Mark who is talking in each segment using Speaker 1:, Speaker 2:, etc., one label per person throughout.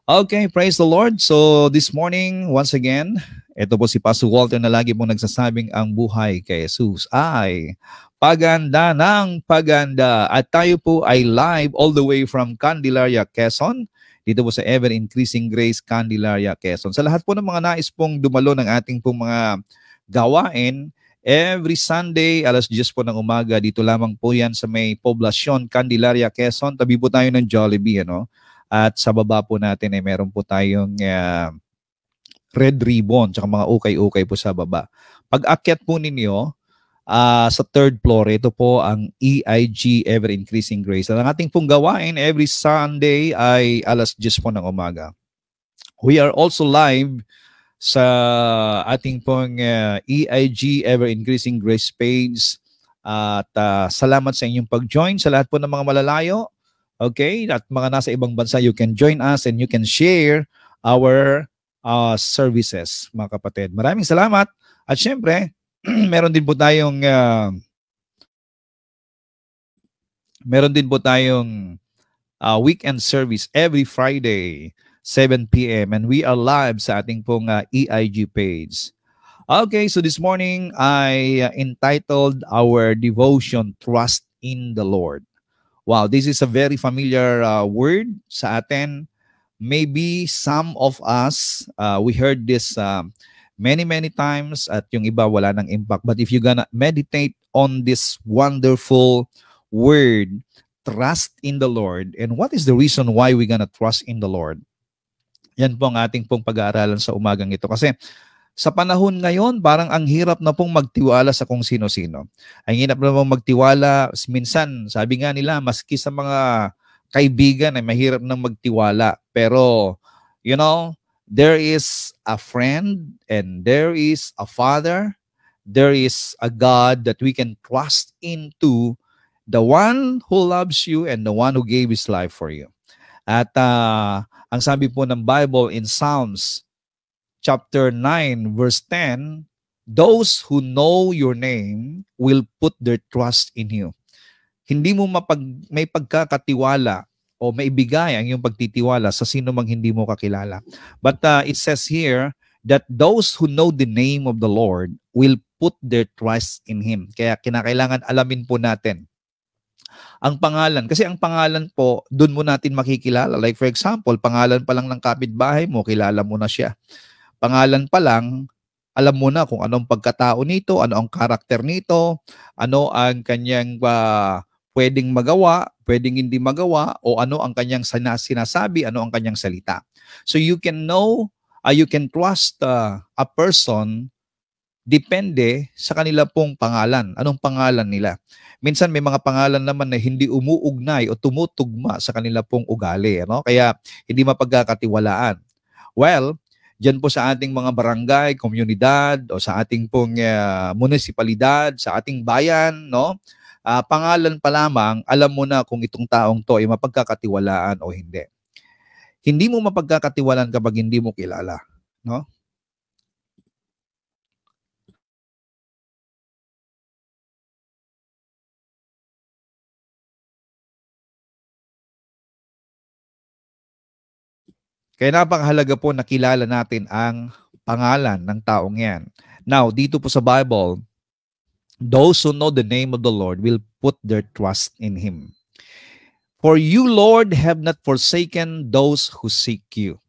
Speaker 1: Okay, praise the Lord. So this morning, once again, ito po si Pastor Walter na lagi pong nagsasabing ang buhay kay Jesus ay paganda ng paganda. At tayo po ay live all the way from Candelaria, Quezon. Dito po sa Ever Increasing Grace, Candelaria, Quezon. Sa lahat po ng mga nais pong dumalo ng ating pong mga gawain, every Sunday, alas 10 po ng umaga, dito lamang po yan sa may Poblacion, Candelaria, Quezon. Tabi po tayo ng Jollibee, ano? At sa baba po natin ay meron po tayong red ribbon tsaka mga ukay-ukay po sa baba. Pag akyat po ninyo sa third floor, ito po ang EIG, Ever Increasing Grace. Ang ating pong gawain every Sunday ay alas 10 po ng umaga. We are also live sa ating pong EIG, Ever Increasing Grace page. At salamat sa inyong pag-join sa lahat po ng mga malalayo. Okay, at mga nasa ibang bansa, you can join us and you can share our services, mga kapatid. Maraming salamat. At syempre, meron din po tayong weekend service every Friday, 7 p.m. And we are live sa ating pong EIG page. Okay, so this morning, I entitled our devotion, Trust in the Lord. Wow, this is a very familiar word sa atin. Maybe some of us, we heard this many times at yung iba wala ng impact. But if you're gonna meditate on this wonderful word, trust in the Lord, and what is the reason why we're gonna trust in the Lord? Yan po ang ating pong pag-aaralan sa umagang ito. Kasi sa panahon ngayon, parang ang hirap na pong magtiwala sa kung sino-sino. Ang hirap na pong magtiwala. Minsan, sabi nga nila, maski sa mga kaibigan ay mahirap na magtiwala. Pero, you know, there is a friend and there is a Father. There is a God that we can trust into, the one who loves you and the one who gave His life for you. At ang sabi po ng Bible in Psalms chapter 9, verse 10, those who know your name will put their trust in you. Hindi mo may pagkakatiwala o maibigay ang iyong pagtitiwala sa sino mang hindi mo kakilala. But it says here that those who know the name of the Lord will put their trust in Him. Kaya kinakailangan alamin po natin ang pangalan. Kasi ang pangalan po, dun mo natin makikilala. Like for example, pangalan pa lang ng kapitbahay mo, kilala mo na siya. Pangalan pa lang, alam mo na kung anong pagkatao nito, ano ang karakter nito, ano ang kanyang pwedeng magawa, pwedeng hindi magawa, o ano ang kanyang sinasabi, ano ang kanyang salita. So you can know, you can trust a person depende sa kanila pong pangalan. Anong pangalan nila? Minsan may mga pangalan naman na hindi umuugnay o tumutugma sa kanila pong ugali. Ano? Kaya hindi mapagkakatiwalaan. Well, diyan po sa ating mga barangay, komunidad, o sa ating pong munisipalidad, sa ating bayan, no? Pangalan pa lamang, alam mo na kung itong taong to ay mapagkakatiwalaan o hindi. Hindi mo mapagkakatiwalaan kapag hindi mo kilala, no? Kaya napakahalaga po na kilala natin ang pangalan ng taong yan. Now, dito po sa Bible, those who know the name of the Lord will put their trust in Him. For you, Lord, have not forsaken those who seek you.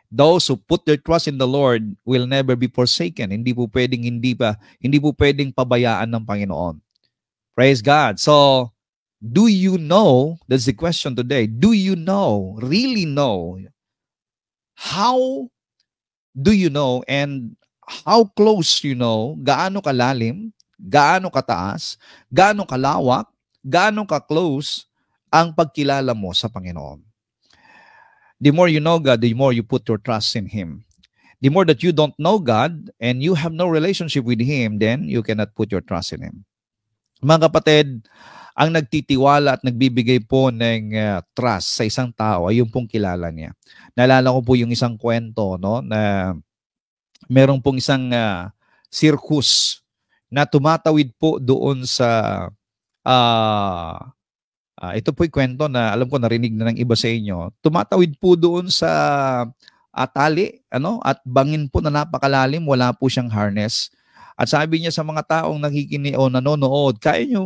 Speaker 1: Those who put their trust in the Lord will never be forsaken. Hindi po pwedeng pabayaan ng Panginoon. Praise God. So, do you know, that's the question today, do you know, really know, how do you know and how close you know, gaano kalalim, gaano kataas, gaano kalawak, gaano ka-close ang pagkilala mo sa Panginoon. The more you know God, the more you put your trust in Him. The more that you don't know God and you have no relationship with Him, then you cannot put your trust in Him. Mga kapatid, ang nagtitiwala at nagbibigay po ng trust sa isang tao ay yung pong kilala niya. Naalala ko po yung isang kwento, no, na merong pong isang circus na tumatawid po doon sa Ito po'y kwento na alam ko narinig na ng iba sa inyo. Tumatawid po doon sa tali, at bangin po na napakalalim, wala po siyang harness. At sabi niya sa mga taong nakikinig o nanonood,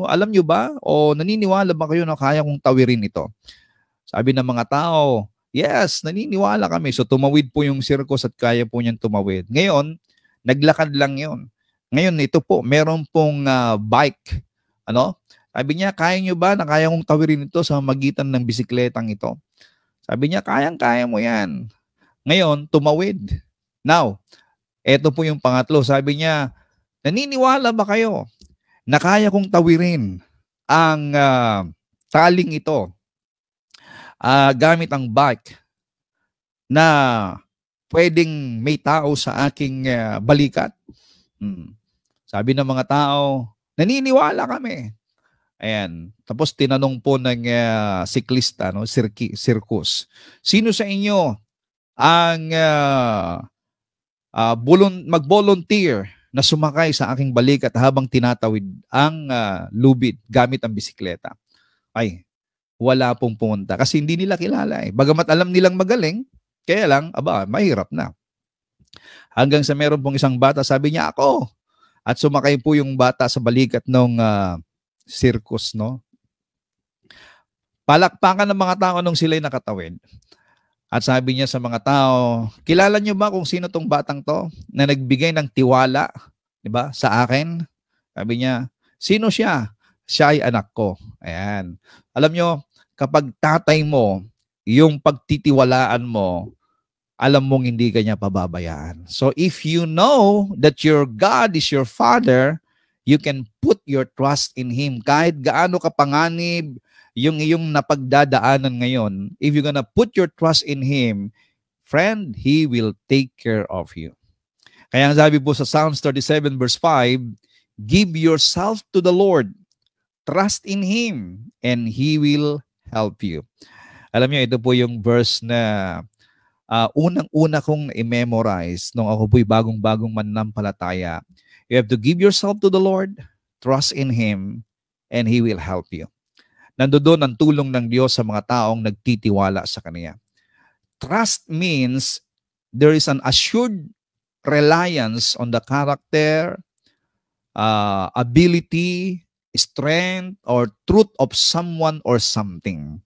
Speaker 1: alam nyo ba o naniniwala ba kayo na kaya kong tawirin ito? Sabi ng mga tao, yes, naniniwala kami. So tumawid po yung circus at kaya po niyang tumawid. Ngayon, naglakad lang yon. Ngayon, ito po, meron pong bike. Sabi niya, kaya nyo ba na kaya kong tawirin ito sa magitan ng bisikletang ito? Sabi niya, kayang-kaya mo yan. Ngayon, tumawid. Now, eto po yung pangatlo. Sabi niya, naniniwala ba kayo na kaya kong tawirin ang taling ito gamit ang bike na pwedeng may tao sa aking balikat? Sabi ng mga tao, naniniwala kami. Ayan. Tapos tinanong po ng siklista, circus, sino sa inyo ang mag-volunteer na sumakay sa aking balikat habang tinatawid ang lubid gamit ang bisikleta? Ay, wala pong pumunta kasi hindi nila kilala eh. Bagamat alam nilang magaling, kaya lang, mahirap na. Hanggang sa meron pong isang bata, sabi niya, ako. At sumakay po yung bata sa balikat ng circus, no? Palakpakan ng mga tao nung sila'y nakatawid. At sabi niya sa mga tao, kilala niyo ba kung sino tong batang to na nagbigay ng tiwala, di ba, sa akin? Sabi niya, sino siya? Siya ay anak ko. Ayan. Alam niyo, kapag tatay mo, yung pagtitiwalaan mo, alam mong hindi ka niya pababayaan. So if you know that your God is your Father, you can put your trust in Him. Kahit gaano kapanganib yung iyong napagdadaanan ngayon, if you're gonna put your trust in Him, friend, He will take care of you. Kaya ang sabi po sa Psalms 37 verse 5, give yourself to the Lord, trust in Him, and He will help you. Alam niyo, ito po yung verse na unang-una kong i-memorize nung ako po'y bagong-bagong mananampalataya. You have to give yourself to the Lord, trust in Him, and He will help you. Nandoon ang tulong ng Diyos sa mga taong nagtitiwala sa Kanya. Trust means there is an assured reliance on the character, ability, strength, or truth of someone or something.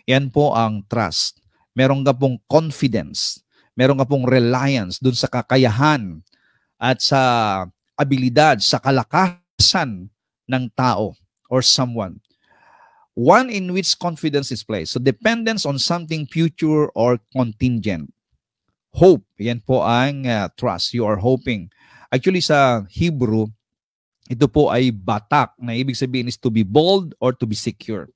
Speaker 1: Yan po ang trust. Meron ka pong confidence, meron ka pong reliance dun sa kakayahan at sa abilidad, sa kalakasan ng tao or someone. One in which confidence is placed. So dependence on something future or contingent. Hope, yan po ang trust. You are hoping. Actually sa Hebrew, ito po ay batak, na ibig sabihin is to be bold or to be secure.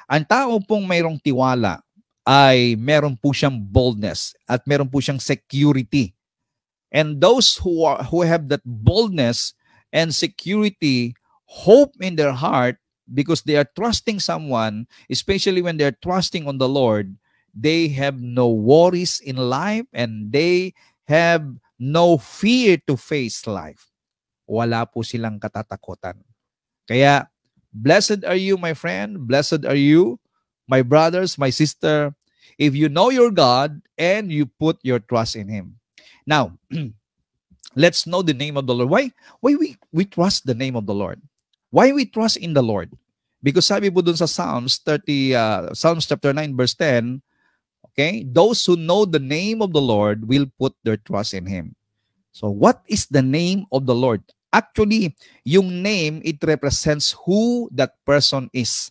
Speaker 1: Ang tao pong mayroong tiwala ay meron po siyang boldness at meron po siyang security. And those who have that boldness and security, hope in their heart, because they are trusting someone, especially when they're trusting on the Lord, they have no worries in life and they have no fear to face life. Wala po silang katatakutan. Kaya, blessed are you, my friend. Blessed are you, my brothers, my sister, if you know your God and you put your trust in Him. Now, let's know the name of the Lord. Why we trust the name of the Lord? Why we trust in the Lord? Because sabi po dun sa Psalms chapter 9 verse 10, okay, those who know the name of the Lord will put their trust in Him. So what is the name of the Lord? Actually, yung name, it represents who that person is.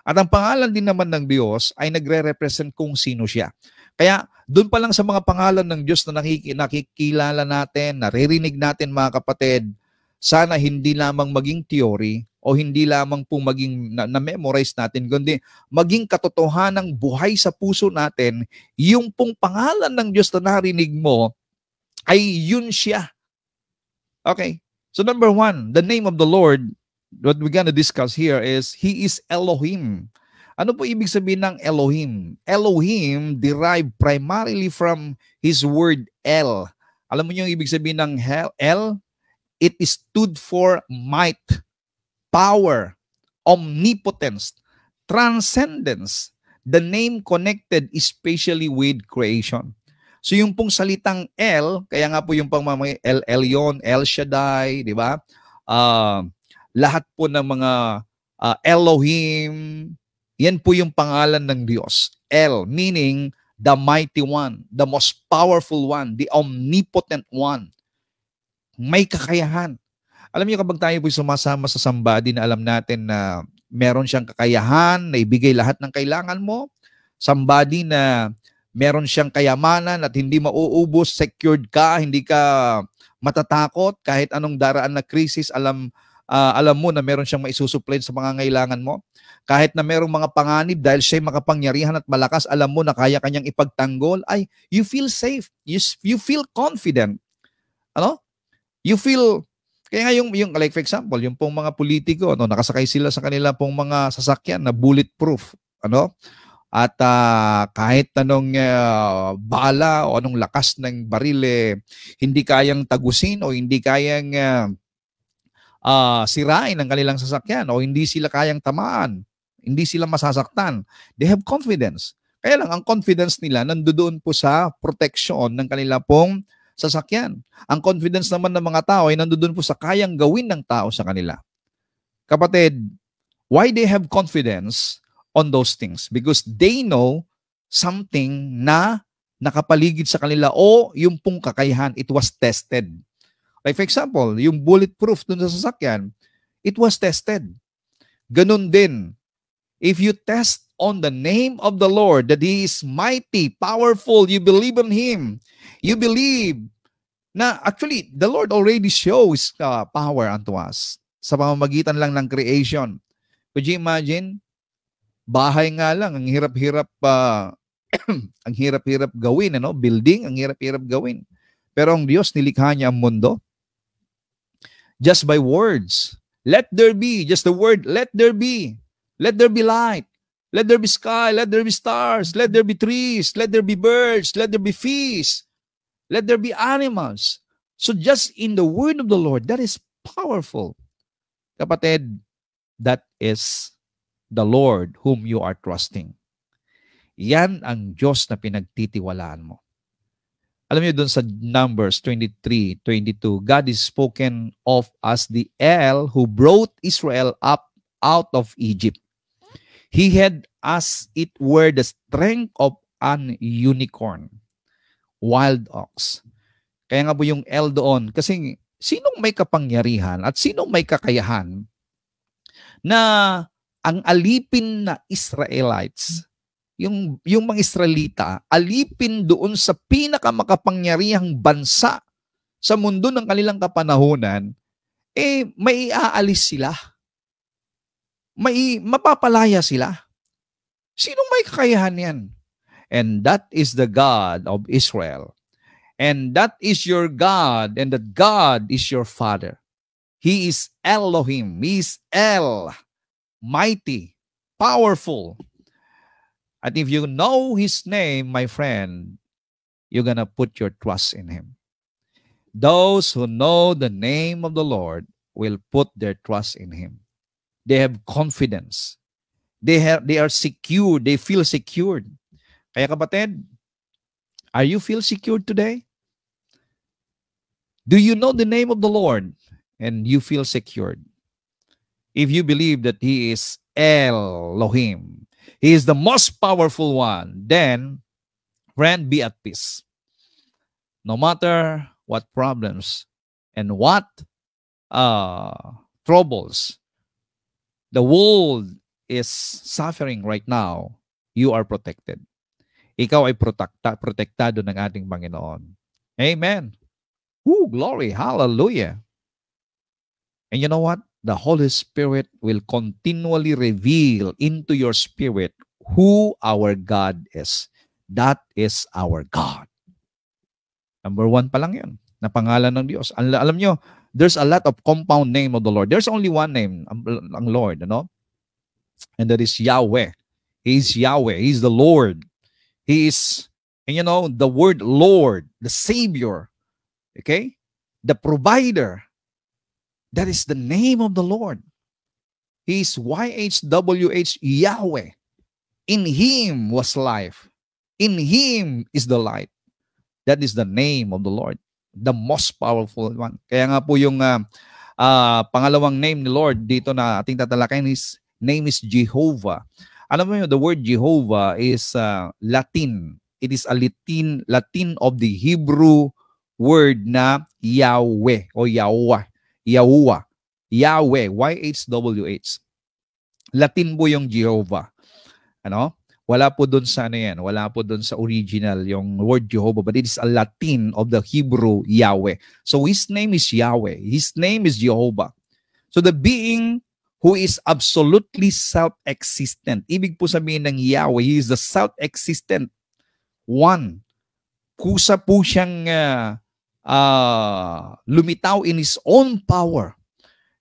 Speaker 1: At ang pangalan din naman ng Diyos ay nagre-represent kung sino siya. Kaya doon pa lang sa mga pangalan ng Diyos na nakikilala natin, naririnig natin mga kapatid, sana hindi lamang maging theory o hindi lamang pong maging na-memorize natin, kundi maging katotohanang buhay sa puso natin, yung pong pangalan ng Diyos na narinig mo ay yun siya. Okay. So number one, the name of the Lord, what we're gonna discuss here is, He is Elohim. Ano po ibig sabihin ng Elohim? Elohim derived primarily from His word El. Alam mo yung ibig sabihin ng El? It stood for might, power, omnipotence, transcendence. The name connected especially with creation. So yung pong salitang El, kaya nga po yung pang mga El Elyon, El Shaddai, di ba? Lahat po ng mga Elohim, yan po yung pangalan ng Diyos. El, meaning the mighty one, the most powerful one, the omnipotent one. May kakayahan. Alam niyo kapag tayo po sumasama sa somebody na alam natin na meron siyang kakayahan na ibigay lahat ng kailangan mo, somebody na meron siyang kayamanan at hindi mauubos, secured ka, hindi ka matatakot kahit anong daraan na krisis, alam mo na meron siyang maisusupply sa mga kailangan mo. Kahit na merong mga panganib dahil siya'y makapangyarihan at malakas, alam mo na kaya kanyang ipagtanggol, ay you feel safe, you feel confident. Ano? You feel, kaya nga yung like for example, yung pong mga politiko, nakasakay sila sa kanila pong mga sasakyan na bulletproof, at kahit anong bala o anong lakas ng baril hindi kayang tagusin o hindi kayang sirain ang kanilang sasakyan o hindi sila kayang tamaan, hindi sila masasaktan. They have confidence. Kaya lang, ang confidence nila nandoon po sa protection ng kanila pong sasakyan. Ang confidence naman ng mga tao ay nandoon po sa kayang gawin ng tao sa kanila. Kapatid, why they have confidence on those things? Because they know something na nakapaligid sa kanila o yung pong kakayahan, it was tested. Like for example, yung bulletproof dun sa sasakyan, it was tested. Ganun din, if you test on the name of the Lord, that He is mighty, powerful, you believe in Him, you believe na actually, the Lord already shows power unto us sa pamamagitan lang ng creation. Could you imagine? Bahay nga lang, ang hirap-hirap ang hirap-hirap gawin, building, ang hirap-hirap gawin. Pero ang Diyos, nilikha niya ang mundo just by words. Let there be, just the word, let there be. Let there be light. Let there be sky. Let there be stars. Let there be trees. Let there be birds. Let there be fish. Let there be animals. So just in the word of the Lord, that is powerful. Kapatid, that is the Lord whom you are trusting. Yan ang Diyos na pinagtitiwalaan mo. Alam niyo dun sa Numbers 23:22, God is spoken of as the El who brought Israel up out of Egypt. He had as it were the strength of an unicorn, wild ox. Kaya nga po yung El doon, kasi sinong may kapangyarihan at sinong may kakayahan na ang alipin na Israelites, yung mga Israelita, alipin doon sa pinakamakapangyarihang bansa sa mundo ng kanilang kapanahunan, may aalis sila. Mapapalaya sila. Sinong may kakayahan yan? And that is the God of Israel. And that is your God, and that God is your Father. He is Elohim. He is El, mighty, powerful. And if you know His name, my friend, you're gonna put your trust in Him. Those who know the name of the Lord will put their trust in Him. They have confidence. They are secure. They feel secured. Kaya kapatid, are you feel secured today? Do you know the name of the Lord and you feel secured? If you believe that He is Elohim, He is the most powerful one, then, friend, be at peace. No matter what problems and what troubles the world is suffering right now, you are protected. Ikaw ay protektado ng ating Panginoon. Amen. Woo, glory, hallelujah. And you know what? The Holy Spirit will continually reveal into your spirit who our God is. That is our God. Number 1 pa lang yun, na pangalan ng Diyos. Alam nyo, there's a lot of compound name of the Lord. There's only one name, ang Lord, and that is Yahweh. He is Yahweh. He is the Lord. He is, and the word Lord, the Savior, okay? The provider. That is the name of the Lord. He is YHWH, Yahweh. In Him was life. In Him is the light. That is the name of the Lord, the most powerful one. Kaya nga po yung pangalawang name ni Lord dito na ating tatalakayin, his name is Jehovah. Alam mo yun, the word Jehovah is Latin. It is a Latin of the Hebrew word na Yahweh o Yahuwah. Yahuwah. Yahweh, YHWH. Latin po yung Jehovah. Ano? Wala po doon sa wala po doon sa original yung word Jehovah, but it is a Latin of the Hebrew Yahweh. So his name is Yahweh. His name is Jehovah. So the being who is absolutely self-existent. Ibig po sabihin ng Yahweh, he is the self-existent one. Kusa po siyang lumitaw in his own power.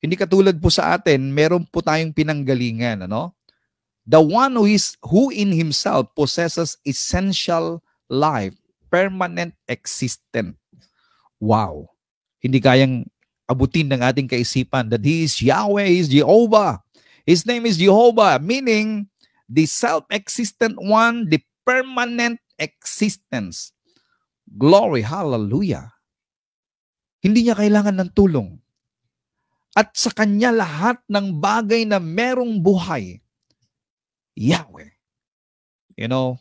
Speaker 1: Hindi katulad po sa atin, meron po tayong pinanggalingan, ano? The one who in himself possesses essential life, permanent existent. Wow. Hindi kayang abutin ng ating kaisipan that he is Yahweh, he is Jehovah. His name is Jehovah, meaning the self-existent one, the permanent existence. Glory, hallelujah. Hindi niya kailangan ng tulong. At sa kanya lahat ng bagay na merong buhay, Yahweh. You know,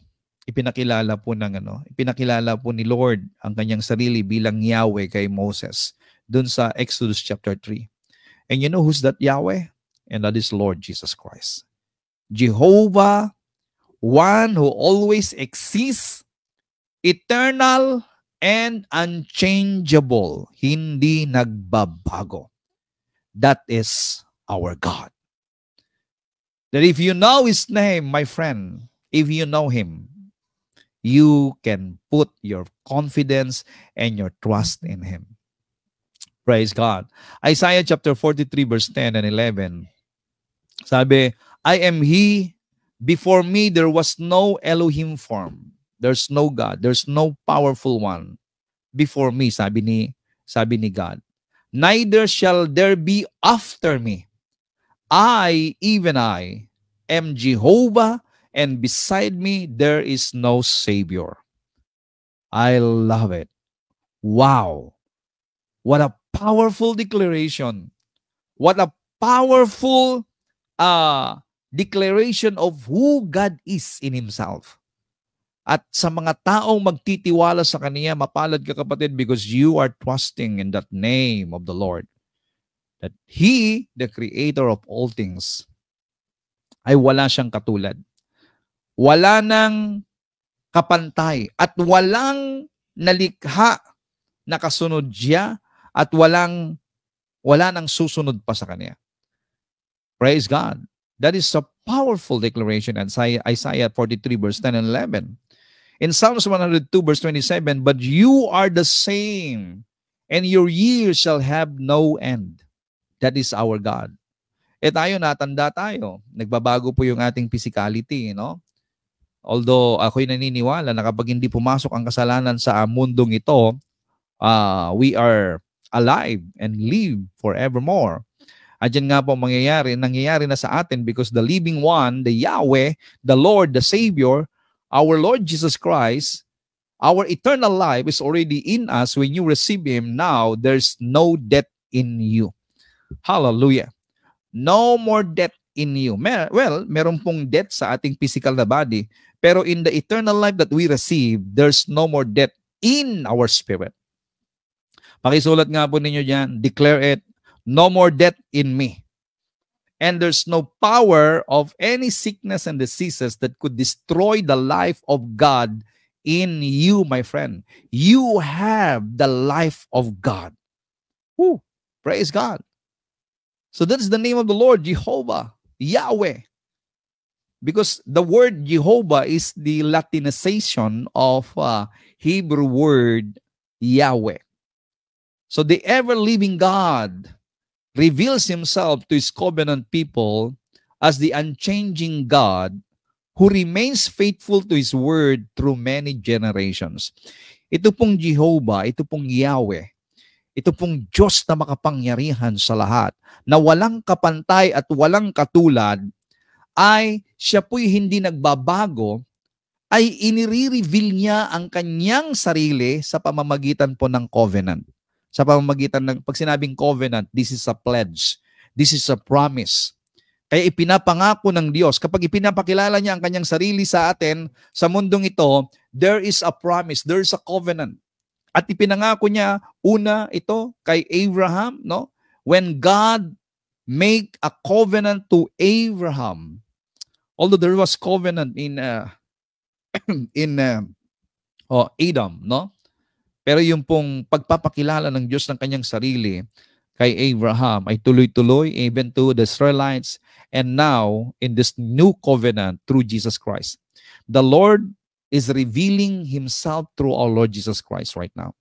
Speaker 1: ipinakilala po ni Lord ang kanyang sarili bilang Yahweh kay Moses dun sa Exodus chapter 3. And you know who's that Yahweh? And that is Lord Jesus Christ. Jehovah, one who always exists, eternal and unchangeable, hindi nagbabago. That is our God. That if you know His name, my friend, if you know Him, you can put your confidence and your trust in Him. Praise God. Isaiah chapter 43 verse 10 and 11. Sabi, I am He, before me there was no Elohim form. There's no God. There's no powerful one before me, sabi ni God. Neither shall there be after me. I, even I, am Jehovah, and beside me there is no Savior. I love it. Wow. What a powerful declaration. What a powerful declaration of who God is in Himself. At sa mga taong magtitiwala sa Kanya, mapalad ka kapatid because you are trusting in that name of the Lord. That He, the Creator of all things, ay wala siyang katulad. Wala nang kapantay at walang nalikha na kasunod siya at wala nang susunod pa sa Kanya. Praise God. That is a powerful declaration in Isaiah 43 verse 10 and 11. In Psalms 102 verse 27, but you are the same, and your years shall have no end. That is our God. Tayo, natanda tayo. Nagbabago po yung ating physicality, no? Although ako'y naniniwala na kapag hindi pumasok ang kasalanan sa mundong ito, we are alive and live forevermore. Diyan nga po nangyayari na sa atin because the living one, the Yahweh, the Lord, the Savior, our Lord Jesus Christ, our eternal life is already in us. When you receive Him now, there's no death in you. Hallelujah. No more death in you. Meron pong death sa ating physical na body, pero in the eternal life that we receive, there's no more death in our spirit. Pakisulat nga po ninyo dyan, declare it, no more death in me. And there's no power of any sickness and diseases that could destroy the life of God in you, my friend. You have the life of God. Woo! Praise God. So that's the name of the Lord, Jehovah, Yahweh. Because the word Jehovah is the Latinization of Hebrew word Yahweh. So the ever-living God reveals Himself to His covenant people as the unchanging God who remains faithful to His word through many generations. Ito pong Jehovah, ito pong Yahweh, ito pong Diyos na makapangyarihan sa lahat, na walang kapantay at walang katulad, ay siya po'y hindi nagbabago, ay inire-reveal niya ang kanyang sarili sa pamamagitan po ng covenant. Sa pamamagitan ng, pag sinabing covenant, this is a pledge. This is a promise. Kaya ipinapangako ng Diyos, kapag ipinapakilala niya ang kanyang sarili sa atin, sa mundong ito, there is a promise, there is a covenant. At ipinangako niya, una ito kay Abraham, no? When God make a covenant to Abraham, although there was covenant in Adam, no? Pero yung pong pagpapakilala ng Diyos ng kanyang sarili kay Abraham ay tuloy-tuloy even to the Israelites, and now in this new covenant through Jesus Christ. The Lord is revealing Himself through our Lord Jesus Christ right now.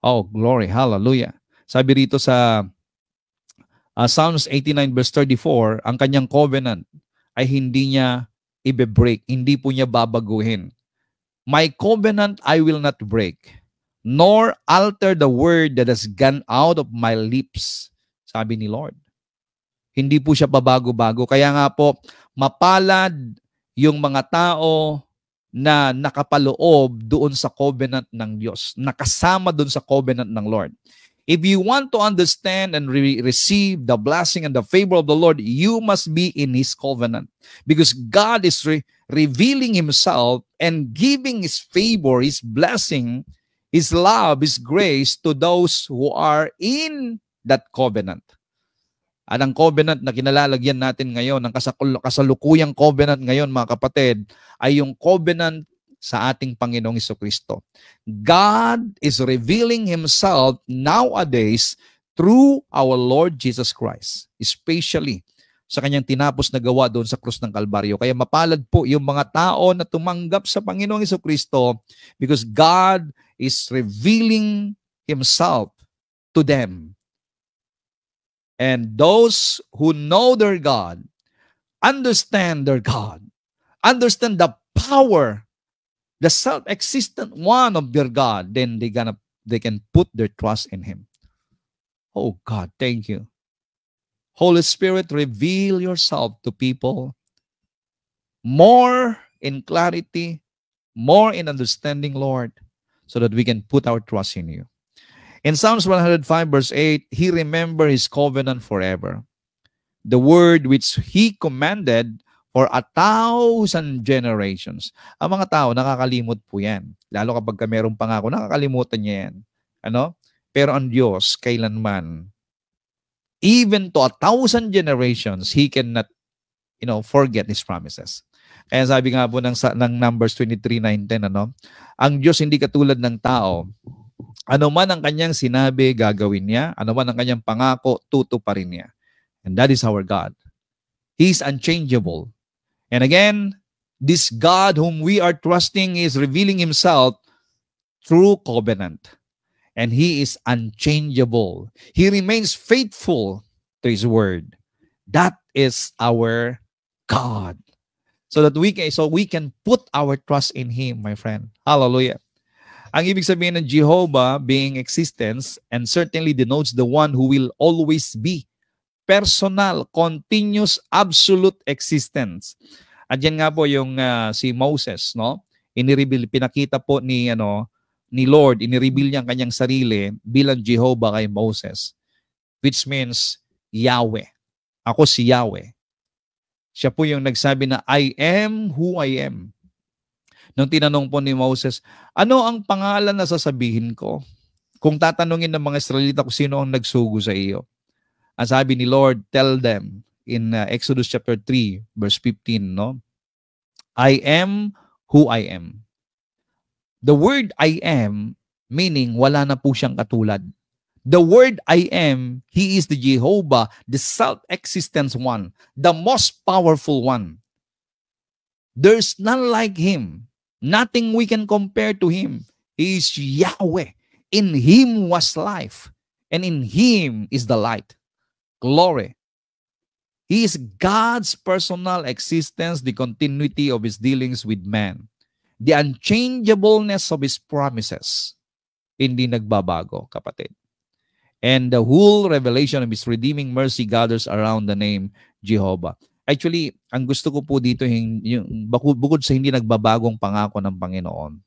Speaker 1: Oh, glory, hallelujah. Sabi rito sa Psalms 89 verse 34, ang kanyang covenant ay hindi niya ibe-break, hindi po niya babaguhin. My covenant I will not break, nor alter the word that has gone out of my lips, sabi ni Lord. Hindi po siya babago-bago. Kaya nga po, mapalad yung mga tao na nakapaloob doon sa covenant ng Diyos, nakasama doon sa covenant ng Lord. If you want to understand and receive the blessing and the favor of the Lord, you must be in His covenant. Because God is revealing Himself and giving His favor, His blessing, His love, His grace to those who are in that covenant. At ang covenant na kinalalagyan natin ngayon, ang kasalukuyang covenant ngayon, mga kapatid, ay yung covenant sa ating Panginoong Jesucristo. God is revealing Himself nowadays through our Lord Jesus Christ, especially sa kanyang tinapos na gawa doon sa krus ng Kalbaryo. Kaya mapalad po yung mga tao na tumanggap sa Panginoong Jesucristo because God is revealing Himself to them. And those who know their God, understand their God, understand the power, the self-existent one of their God, then they can put their trust in Him. Oh God, thank you. Holy Spirit, reveal yourself to people more in clarity, more in understanding, Lord, so that we can put our trust in you. In Psalms 105 verse 8, He remembered His covenant forever, the word which He commanded for 1,000 generations. Ang mga tao, nakakalimot po yan. Lalo kapag mayroong pangako, nakakalimutan niya yan. Ano? Pero ang Diyos, kailanman, even to 1,000 generations, He cannot, forget His promises. Kaya sabi nga po ng Numbers 23:9-10, ang Diyos hindi katulad ng tao. Ano man ang kanyang sinabi, gagawin niya. Ano man ang kanyang pangako, tutuparin niya. And that is our God. He is unchangeable. And again, this God whom we are trusting is revealing Himself through covenant. And He is unchangeable. He remains faithful to His word. That is our God. So we can put our trust in Him, my friend. Hallelujah. Ang ibig sabihin ng Jehovah being existence and certainly denotes the one who will always be. Personal, continuous, absolute existence. At yan nga po yung si Moses, no? Pinakita po ni Lord, inireveal niya ang kanyang sarili bilang Jehovah kay Moses, which means Yahweh. Ako si Yahweh. Siya po yung nagsabi na I am who I am. Nung tinanong po ni Moses, ano ang pangalan na sasabihin ko? Kung tatanungin ng mga Israelita kung sino ang nagsugo sa iyo. Ang sabi ni Lord, tell them in Exodus chapter 3, verse 15, no? I am who I am. The word I am, meaning wala na po siyang katulad. The word I am, He is the Jehovah, the self-existent one, the most powerful one. There's none like Him. Nothing we can compare to Him. He is Yahweh. In Him was life, and in Him is the light. Glory. He is God's personal existence, the continuity of His dealings with man. The unchangeableness of His promises. Hindi nagbabago, kapatid. And the whole revelation of His redeeming mercy gathers around the name Jehovah. Actually, ang gusto ko po dito, yung bukod sa hindi nagbabagong pangako ng Panginoon,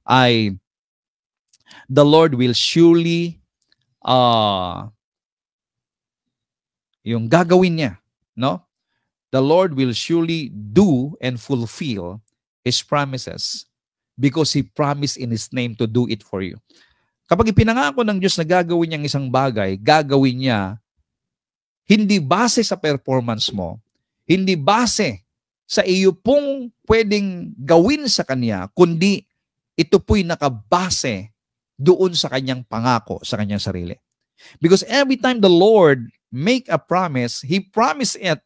Speaker 1: ay the Lord will surely yung gagawin niya, no? The Lord will surely do and fulfill His promises because He promised in His name to do it for you. Kapag ipinangako ng Diyos na gagawin niyang isang bagay, gagawin niya hindi base sa performance mo, hindi base sa iyo pong pwedeng gawin sa Kanya, kundi ito po'y nakabase doon sa Kanyang pangako sa Kanyang sarili. Because every time the Lord make a promise, He promised it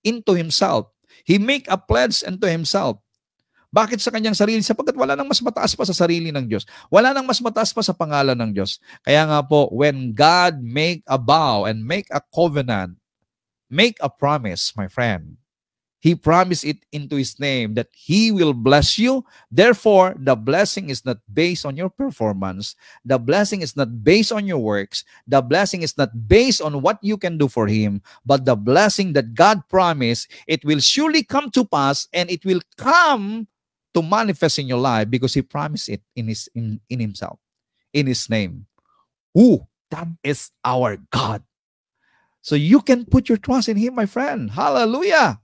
Speaker 1: into Himself. He make a pledge unto Himself. Bakit sa Kanyang sarili? Sapagkat wala nang mas mataas pa sa sarili ng Diyos. Wala nang mas mataas pa sa pangalan ng Diyos. Kaya nga po, when God make a vow and make a covenant, make a promise, my friend, He promised it into His name that He will bless you. Therefore, the blessing is not based on your performance. The blessing is not based on your works. The blessing is not based on what you can do for Him. But the blessing that God promised, it will surely come to pass and it will come to manifest in your life because He promised it in Himself, in His name. That is our God. So you can put your trust in Him, my friend. Hallelujah.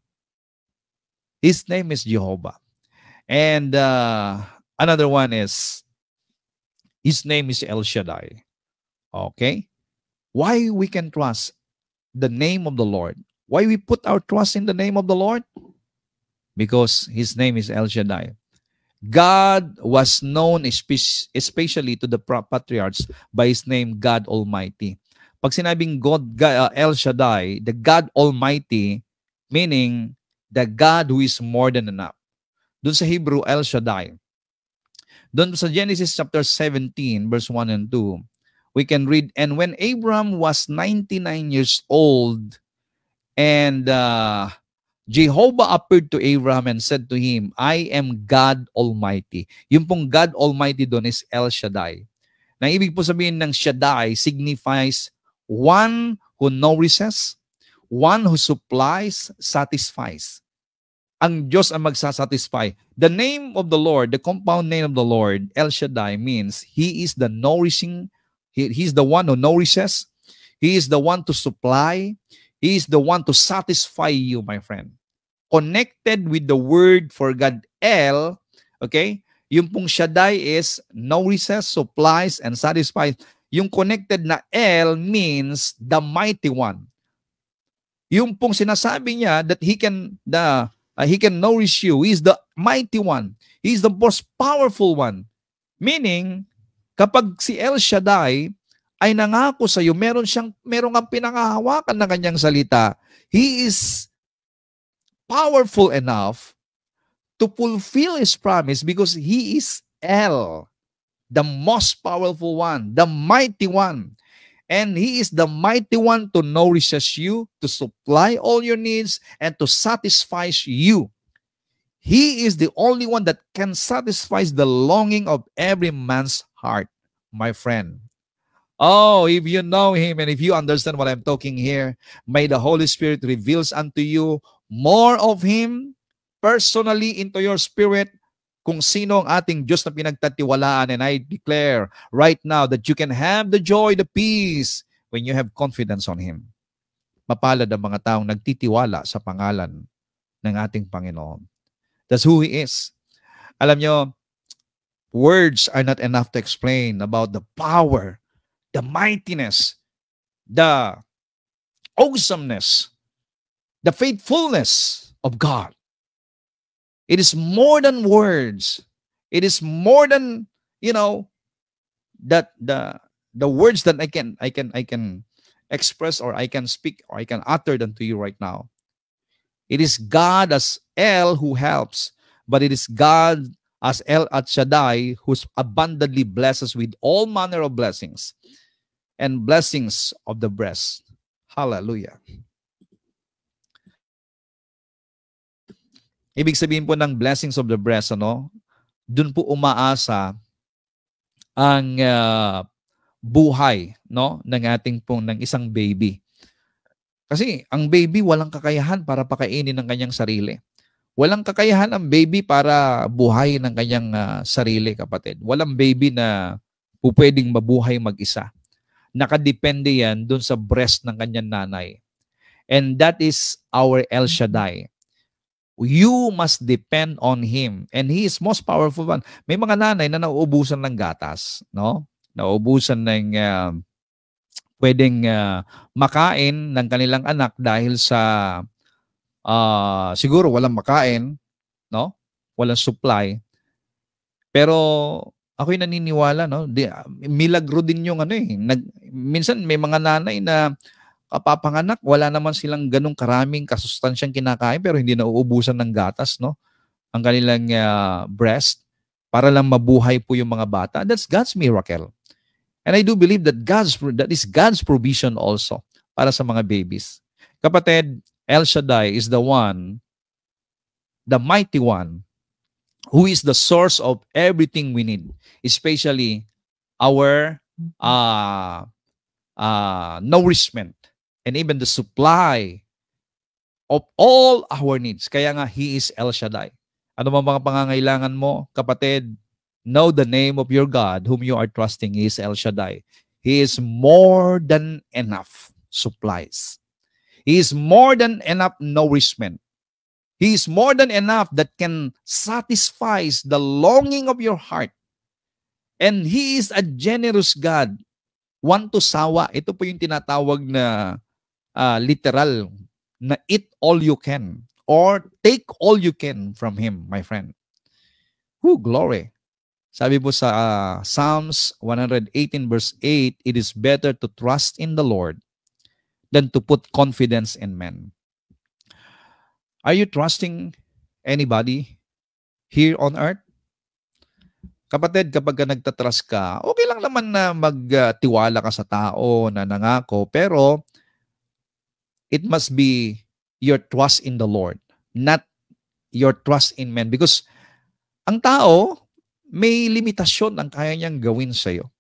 Speaker 1: His name is Jehovah. And another one is, His name is El Shaddai. Okay? Why we can trust the name of the Lord? Why we put our trust in the name of the Lord? Because His name is El Shaddai. God was known especially to the patriarchs by His name, God Almighty. Pag sinabing El Shaddai, the God Almighty, meaning the God who is more than enough. Doon sa Hebrew, El Shaddai. Doon sa Genesis chapter 17, verse 1 and 2, we can read, and when Abram was 99 years old, and Jehovah appeared to Abram and said to him, I am God Almighty. Yung pong God Almighty doon is El Shaddai. Na ibig po sabihin ng Shaddai signifies one who nourishes, one who supplies, satisfies. Ang Diyos ang magsasatisfy. The name of the Lord, the compound name of the Lord, El Shaddai, means He is the nourishing, He's the one who nourishes, He is the one to supply, He is the one to satisfy you, my friend. Connected with the word for God, El, okay? Yung pong Shaddai is nourishes, supplies, and satisfies. Yung connected na El means the mighty one. Yung pong sinasabi niya that He can nourish you. He is the mighty one. He is the most powerful one. Meaning, kapag si El Shaddai ay nangako sa iyo, meron kang pinangahawakan ng kanyang salita, He is powerful enough to fulfill His promise because He is El, the most powerful one, the mighty one. And He is the mighty one to nourish you, to supply all your needs, and to satisfy you. He is the only one that can satisfy the longing of every man's heart, my friend. Oh, if you know Him and if you understand what I'm talking here, may the Holy Spirit reveals unto you more of Him personally into your spirit, kung sino ang ating Diyos na pinagtatiwalaan. And I declare right now that you can have the joy, the peace when you have confidence on Him. Mapalad ang mga taong nagtitiwala sa pangalan ng ating Panginoon. That's who He is. Alam nyo, words are not enough to explain about the power, the mightiness, the awesomeness, the faithfulness of God. It is more than words. It is more than, that the words that I can express or I can speak or I can utter them to you right now. It is God as El who helps, but it is God as El Shaddai who abundantly blesses with all manner of blessings and blessings of the breast. Hallelujah. Ibig sabihin po ng blessings of the breast, dun po umaasa ang buhay, no, ng isang baby. Kasi ang baby walang kakayahan para pakainin ng kanyang sarili. Walang kakayahan ang baby para buhayin ng kanyang sarili, kapatid. Walang baby na pwedeng mabuhay mag-isa. Nakadepende yan dun sa breast ng kanyang nanay. And that is our El Shaddai. You must depend on Him. And He is most powerful one. May mga nanay na nauubusan ng gatas, no? Nauubusan ng pwedeng makain ng kanilang anak dahil sa siguro walang makain, no? Walang supply. Pero ako'y naniniwala, no? Milagro din yung minsan may mga nanay na kapapanganak, wala naman silang ganung karaming kasustansyang kinakain pero hindi nauubusan ng gatas, no? Ang kanilang breast para lang mabuhay po yung mga bata. That's God's miracle. And I do believe that that is God's provision also para sa mga babies. Kapatid, El Shaddai is the one, the mighty one, who is the source of everything we need, especially our nourishment and even the supply of all our needs. Kaya nga, He is El Shaddai. Ano man mga pangangailangan mo, kapatid, know the name of your God whom you are trusting. He is El Shaddai. He is more than enough supplies. He is more than enough nourishment. He is more than enough that can satisfy the longing of your heart. And He is a generous God. One to sawa. Ito po yung tinatawag na literal na eat all you can or take all you can from Him, my friend. Who glory. Sabi po sa Psalms 118 verse 8, it is better to trust in the Lord than to put confidence in men. Are you trusting anybody here on earth? Kapatid, kapag nagtatrust ka, okay lang naman na magtiwala ka sa tao na nangako, pero it must be your trust in the Lord, not your trust in men. Because ang tao, may limitasyon ang kaya niyang gawin sa iyo.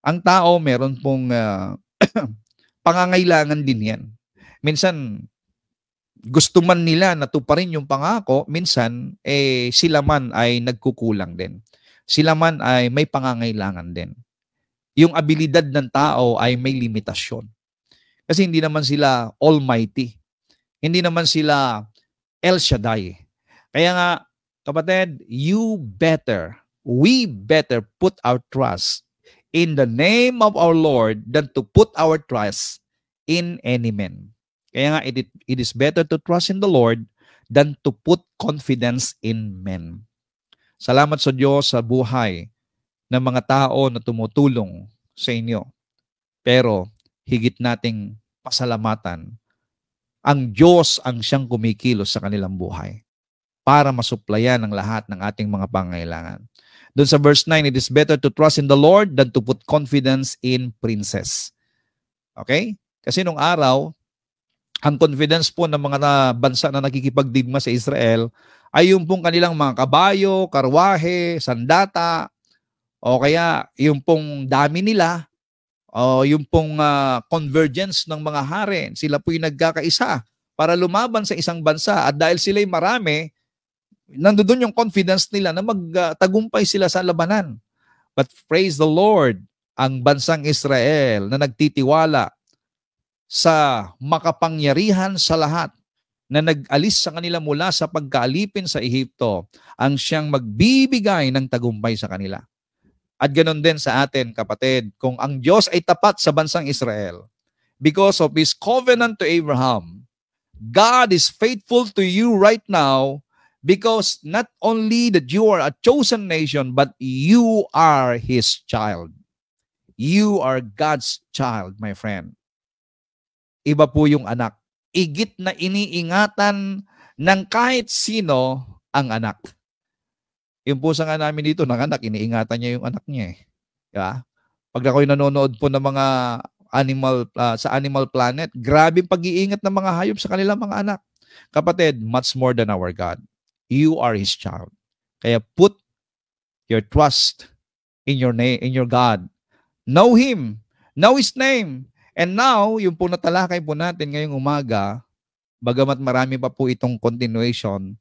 Speaker 1: Ang tao, meron pong pangangailangan din yan. Minsan, gusto man nila na tuparin yung pangako, minsan, sila man ay nagkukulang din. Sila man ay may pangangailangan din. Yung abilidad ng tao ay may limitasyon. Kasi hindi naman sila almighty. Hindi naman sila El Shaddai. Kaya nga, kapatid, we better put our trust in the name of our Lord than to put our trust in any man. Kaya nga, it is better to trust in the Lord than to put confidence in men. Salamat sa Diyos sa buhay ng mga tao na tumutulong sa inyo. Pero higit nating pasalamatan, ang Diyos ang siyang kumikilos sa kanilang buhay para masuplayan ang lahat ng ating mga pangailangan. Doon sa verse 9, it is better to trust in the Lord than to put confidence in princes. Okay? Kasi nung araw, ang confidence po ng mga bansa na nakikipagdigma sa Israel ay yung pong kanilang mga kabayo, karwahe, sandata, o kaya yung pong dami nila, o yung pong convergence ng mga hari. Sila po yung nagkakaisa para lumaban sa isang bansa. At dahil sila'y marami, nandoon yung confidence nila na magtagumpay sila sa labanan. But praise the Lord, ang bansang Israel na nagtitiwala sa makapangyarihan sa lahat na nag-alis sa kanila mula sa pagkaalipin sa Ehipto, ang siyang magbibigay ng tagumpay sa kanila. At ganoon din sa atin, kapatid, kung ang Diyos ay tapat sa bansang Israel, because of His covenant to Abraham, God is faithful to you right now because not only that you are a chosen nation, but you are His child. You are God's child, my friend. Iba po yung anak. Igit na iniingatan ng kahit sino ang anak. Yung pusa nga namin dito, nanganak, iniingatan niya yung anak niya. Diba? Pag ako'y nanonood po ng mga sa Animal Planet, grabe pag-iingat ng mga hayop sa kanilang mga anak. Kapatid, much more than our God. You are His child. Kaya put your trust in your God, Know Him. Know His name. And now, yung po natalakay po natin ngayong umaga, bagamat marami pa po itong continuation,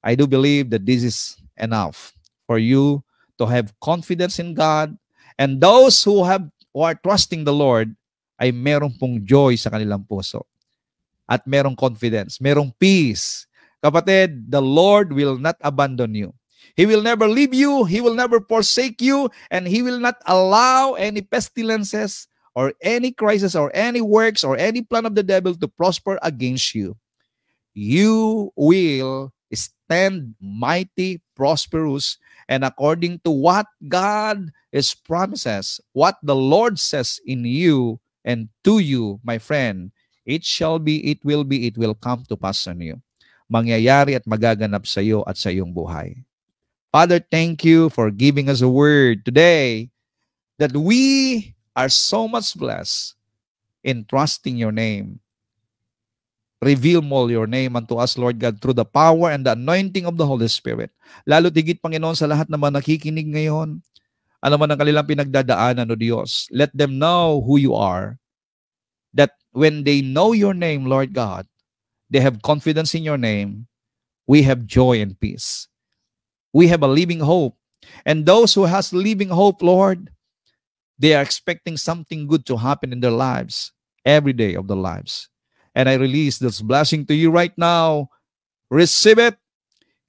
Speaker 1: I do believe that this is enough for you to have confidence in God. And those who are trusting the Lord ay merong pong joy sa kanilang puso. At merong confidence, merong peace. Kapatid, the Lord will not abandon you. He will never leave you. He will never forsake you. And He will not allow any pestilences or any crisis or any works or any plan of the devil to prosper against you. You will stand mighty, prosperous, and according to what God is promises, what the Lord says in you and to you, my friend, it shall be, it will be, it will come to pass on you. Mangyayari at magaganap sa iyo at sa iyong buhay. Father, thank you for giving us a word today that we are so much blessed in trusting your name. Reveal more your name unto us, Lord God, through the power and the anointing of the Holy Spirit. Lalo tigit, Panginoon, sa lahat naman nakikinig ngayon, ano man ang kanilang pinagdadaanan, O Diyos, let them know who you are. That when they know your name, Lord God, they have confidence in your name, we have joy and peace. We have a living hope. And those who has living hope, Lord, they are expecting something good to happen in their lives, every day of their lives. And I release this blessing to you right now. Receive it.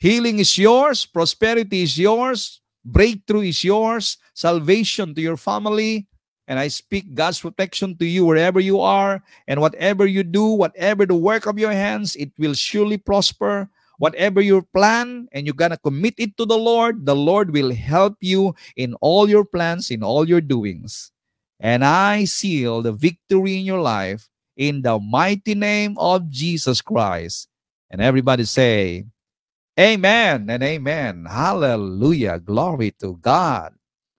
Speaker 1: Healing is yours. Prosperity is yours. Breakthrough is yours. Salvation to your family. And I speak God's protection to you wherever you are. And whatever you do, whatever the work of your hands, it will surely prosper. Whatever your plan, and you're going to commit it to the Lord will help you in all your plans, in all your doings. And I seal the victory in your life in the mighty name of Jesus Christ. And everybody say, Amen and amen. Hallelujah. Glory to God.